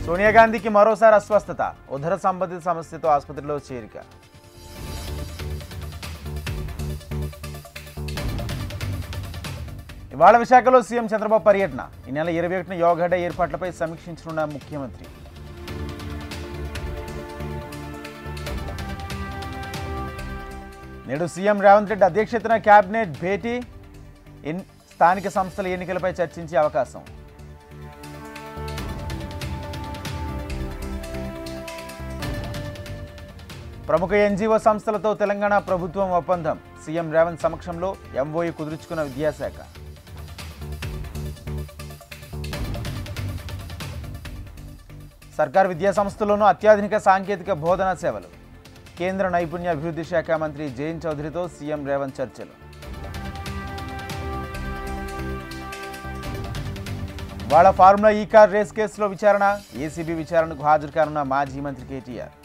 సోనియా గాంధీకి మరోసారి అస్వస్థత, ఉదర సంబంధిత సమస్యతో ఆసుపత్రిలో చేరిక. ఇవాళ విశాఖలో సీఎం చంద్రబాబు పర్యటన. ఈ నెల 21న యోగా డే ఏర్పాట్లపై సమీక్షించనున్న ముఖ్యమంత్రి. నేడు సీఎం రేవంత్ రెడ్డి అధ్యక్షతన కేబినెట్ భేటీ. స్థానిక సంస్థల ఎన్నికలపై చర్చించే అవకాశం. ప్రముఖ ఎన్జీఓ సంస్థలతో తెలంగాణ ప్రభుత్వం ఒప్పందం. సీఎం రేవంత్ సమక్షంలో ఎంఓయూ కుదుర్చుకున్న విద్యాశాఖ. సర్కార్ విద్యా సంస్థల్లోనూ అత్యాధునిక సాంకేతిక బోధనా సేవలు. కేంద్ర నైపుణ్య అభివృద్ధి శాఖ మంత్రి జయంత్ చౌదరితో సీఎం రేవంత్ చర్చలు. వాళ్ళ ఫార్ములా ఈ కార్ రేస్ కేసులో విచారణ. ఏసీబీ విచారణకు హాజరు కానున్న మాజీ మంత్రి కేటీఆర్.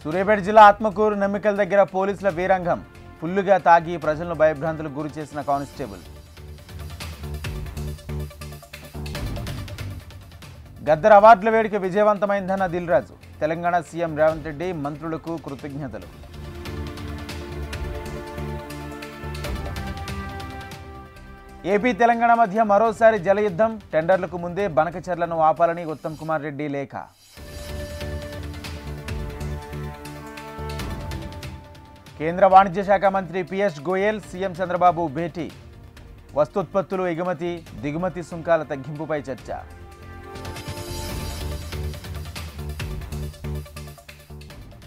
సూర్యాపేట జిల్లా ఆత్మకూరు నమ్మికల దగ్గర పోలీసుల వీరంగం. ఫుల్లుగా తాగి ప్రజలను భయభ్రాంతులకు గురి చేసిన కానిస్టేబుల్. గద్దర్ అవార్డుల వేడుక విజయవంతమైందన్న దిల్ రాజు. తెలంగాణ సీఎం రేవంత్ రెడ్డి మంత్రులకు కృతజ్ఞతలు. ఏపీ తెలంగాణ మధ్య మరోసారి జలయుద్ధం. టెండర్లకు ముందే బనకచర్లను ఆపాలని ఉత్తమ్ కుమార్ రెడ్డి లేఖ. కేంద్ర వాణిజ్య శాఖ మంత్రి పీయూష్ గోయల్ సీఎం చంద్రబాబు భేటీ. వస్తోత్పత్తులు ఎగుమతి దిగుమతి సుంకాల తగ్గింపుపై చర్చ.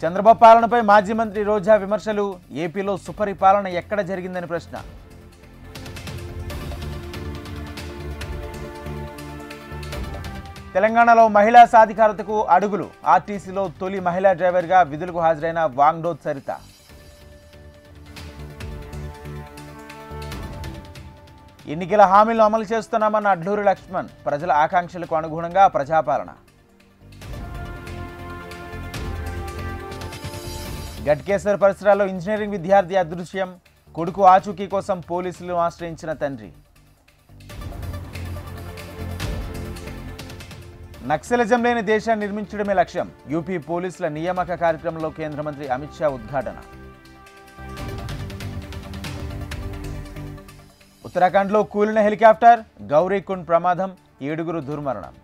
చంద్రబాబు పాలనపై మాజీ మంత్రి రోజా విమర్శలు. ఏపీలో సుపరిపాలన ఎక్కడ జరిగిందని ప్రశ్న. తెలంగాణలో మహిళా సాధికారతకు అడుగులు. ఆర్టీసీలో తొలి మహిళా డ్రైవర్గా విధులకు హాజరైన వాంగ్డోత్ సరిత. ఎన్నికల హామీలను అమలు చేస్తున్నామన్న అడ్లూరి లక్ష్మణ్. ప్రజల ఆకాంక్షలకు అనుగుణంగా ప్రజాపాలన. గట్కేసర్ పరిసరాల్లో ఇంజనీరింగ్ విద్యార్థి అదృశ్యం. కొడుకు ఆచూకీ కోసం పోలీసులు ఆశ్రయించిన తండ్రి. నక్సలిజం లేని దేశాన్ని నిర్మించడమే లక్ష్యం. యూపీ పోలీసుల నియామక కార్యక్రమంలో కేంద్ర మంత్రి అమిత్ షా ఉద్ఘాటన. ఉత్తరాఖండ్లో కూలిన హెలికాప్టర్. గౌరీకుండ్ ప్రమాదం. 7గురు దుర్మరణం.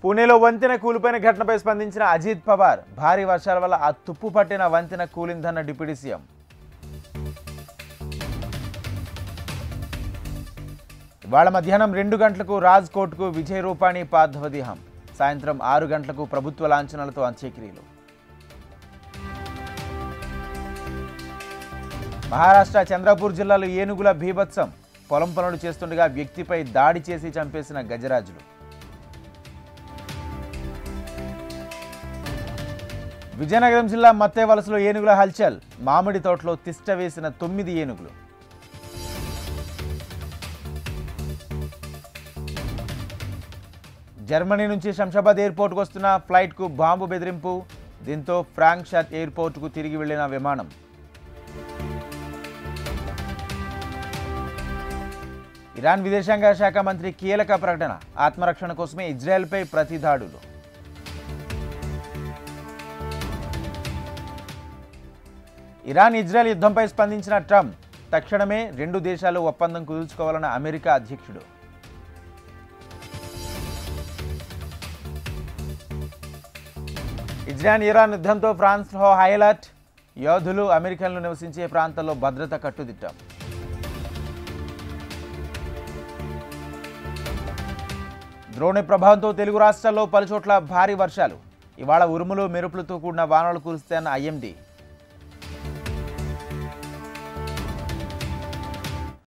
పూణేలో వంతెన కూలిపోయిన ఘటనపై స్పందించిన అజిత్ పవార్. భారీ వర్షాల వల్ల ఆ తుప్పు పట్టిన వంతెన కూలిందన్న డిప్యూటీ సీఎం. ఇవాళ మధ్యాహ్నం 2 గంటలకు రాజ్కోట్కు విజయ్ రూపాణి పార్థివదేహం. సాయంత్రం 6 గంటలకు ప్రభుత్వ లాంఛనాలతో అంత్యక్రియలు. మహారాష్ట్ర చంద్రపూర్ జిల్లాలో ఏనుగుల బీభత్సం. పొలం పనులు చేస్తుండగా వ్యక్తిపై దాడి చేసి చంపేసిన గజరాజులు. విజయనగరం జిల్లా మత్తే వలసలో ఏనుగుల హల్చల్. మామిడి తోటలో తిష్ట వేసిన 9 ఏనుగులు. జర్మనీ నుంచి శంషాబాద్ ఎయిర్పోర్టుకు వస్తున్న ఫ్లైట్కు బాంబు బెదిరింపు. దీంతో ఫ్రాంక్ఫర్ట్ ఎయిర్పోర్టుకు తిరిగి వెళ్లిన విమానం. ఇరాన్ విదేశాంగ శాఖ మంత్రి కీలక ప్రకటన. ఆత్మరక్షణ కోసమే ఇజ్రాయెల్పై ప్రతి దాడులు. ఇరాన్ ఇజ్రాయెల్ యుద్ధంపై స్పందించిన ట్రంప్. తక్షణమే 2 దేశాలు ఒప్పందం కుదుర్చుకోవాలన్న అమెరికా అధ్యక్షుడు. ఇజ్రాయెల్ ఇరాన్ యుద్ధంతో ఫ్రాన్స్లో హై అలర్ట్. యోధులు అమెరికన్లు నివసించే ప్రాంతాల్లో భద్రత కట్టుదిట్టం. ద్రోణి ప్రభావంతో తెలుగు రాష్ట్రాల్లో పలుచోట్ల భారీ వర్షాలు. ఇవాళ ఉరుములు మెరుపులతో కూడిన వానలు కురుస్తాయన్న ఐఎండీ.